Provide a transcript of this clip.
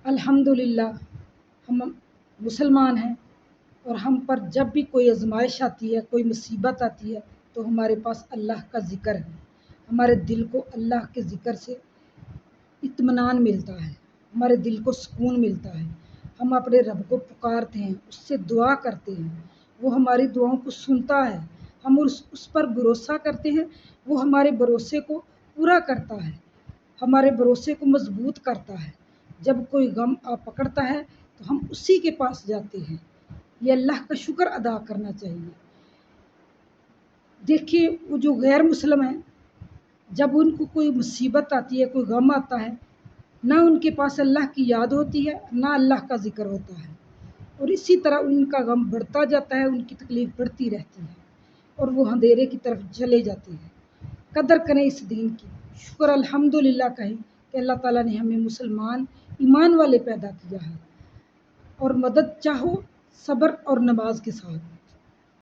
الحمدللہ ہم مسلمان ہیں، اور ہم پر جب بھی کوئی آزمائش آتی ہے، کوئی مصیبت آتی ہے، تو ہمارے پاس اللہ کا ذکر ہے۔ ہمارے دل کو اللہ کے ذکر سے اطمینان ملتا ہے، ہمارے دل کو سکون ملتا ہے۔ ہم اپنے رب کو پکارتے ہیں، اس سے دعا کرتے ہیں، وہ ہماری دعاؤں کو سنتا ہے۔ ہم اس پر بھروسہ کرتے ہیں، وہ ہمارے بھروسے کو پورا کرتا ہے، ہمارے بھروسے کو مضبوط کرتا ہے۔ جب کوئی غم آ پکڑتا ہے تو ہم اسی کے پاس جاتے ہیں۔ یہ اللہ کا شکر ادا کرنا چاہیے۔ دیکھیے، وہ جو غیر مسلم ہیں، جب ان کو کوئی مصیبت آتی ہے، کوئی غم آتا ہے، نہ ان کے پاس اللہ کی یاد ہوتی ہے، نہ اللہ کا ذکر ہوتا ہے، اور اسی طرح ان کا غم بڑھتا جاتا ہے، ان کی تکلیف بڑھتی رہتی ہے، اور وہ اندھیرے کی طرف چلے جاتے ہیں۔ قدر کریں اس دین کی، شکر الحمدللہ کہیں کہ اللہ تعالیٰ نے ہمیں مسلمان ایمان والے پیدا کیا ہے، اور مدد چاہو صبر اور نماز کے ساتھ۔